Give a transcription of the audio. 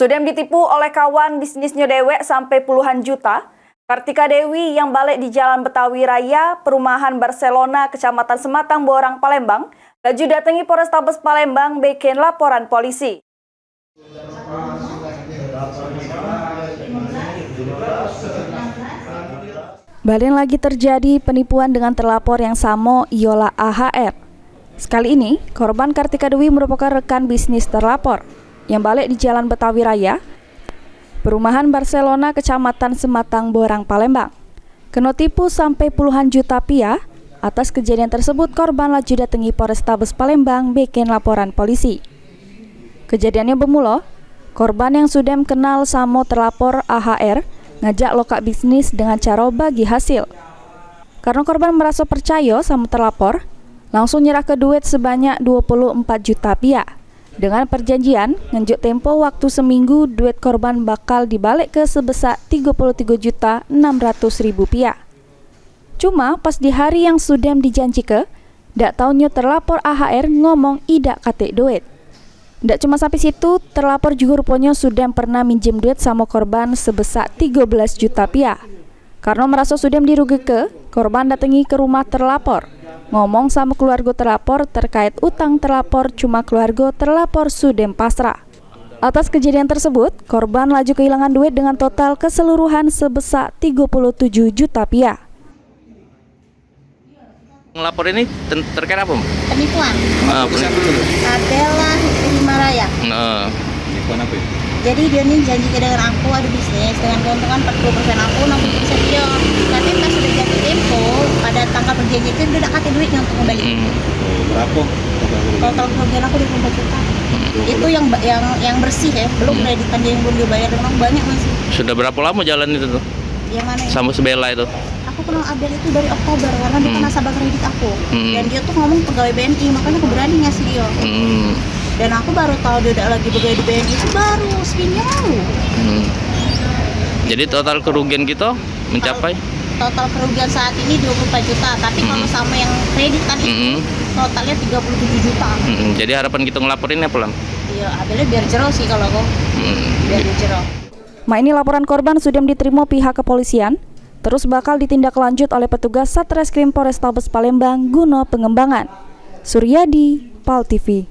Sudem ditipu oleh kawan bisnisnya dewek sampai puluhan juta. Kartika Dewi yang balik di Jalan Betawi Raya, Perumahan Barcelona, Kecamatan Sematang, Borang, Palembang, laju datangi Polrestabes Palembang bikin laporan polisi. Balen lagi terjadi penipuan dengan terlapor yang sama ialah AHR. Sekali ini, korban Kartika Dewi merupakan rekan bisnis terlapor yang balik di Jalan Betawi Raya, Perumahan Barcelona, Kecamatan Sematang, Borang, Palembang. Kena tipu sampai puluhan juta rupiah. Atas kejadian tersebut, korban laju datangi Polrestabes Palembang bikin laporan polisi. Kejadiannya bermula, korban yang Sudem kenal sama terlapor AHR ngajak lokak bisnis dengan cara bagi hasil. Karena korban merasa percaya sama terlapor, langsung nyerah ke duit sebanyak 24 juta rupiah. Dengan perjanjian, ngenjuk tempo waktu seminggu duit korban bakal dibalik ke sebesar 33.600.000 rupiah. Cuma pas di hari yang Sudem dijanji ke, dak taunya terlapor AHR ngomong idak katik duit. Ndak cuma sampai situ, terlapor juga rupanya Sudem pernah minjem duit sama korban sebesar 13 juta rupiah. Karena merasa Sudem dirugi ke, korban datangi ke rumah terlapor. Ngomong sama keluarga terlapor terkait utang terlapor, cuma keluarga terlapor Sudem pasrah. Atas kejadian tersebut, korban laju kehilangan duit dengan total keseluruhan sebesar 37 juta rupiah. Ngelapor ini terkait apa? Penipuan. Adalah Himaraya. Penipuan apa ya? Jadi dia nih janji dengan aku ada bisnis dengan keuntungan 40% aku, 60% dia. Tapi pas sudah jatuh tempo, pada tanggal perjanjian itu dia udah kasih duitnya untuk kembali. Berapa? Total kerugian aku 24 juta. Itu yang bersih ya, belum kreditan dia yang belum dibayar, memang banyak masih. Sudah berapa lama jalan itu tuh? Yang mana? Ya? Sama Sebela itu? Aku kenal Abel itu dari Oktober karena dia kan nasabah kredit aku. Dan dia tuh ngomong pegawai BNI, makanya aku berani ngasih dia. Dan aku baru tahu dia udah lagi pegawai di BNI itu baru seminggu lalu. Jadi total kerugian kita mencapai? Total kerugian saat ini 24 juta, tapi kalau sama yang kredit kan itu totalnya 37 juta. Jadi harapan kita ngelaporin apa, Lam? Iya, Abelnya biar jero sih kalau aku. Biar dia jero. Ini laporan korban Sudem diterima pihak kepolisian, terus bakal ditindaklanjut oleh petugas Satreskrim Polrestabes Palembang guna pengembangan. Suryadi, PAL TV.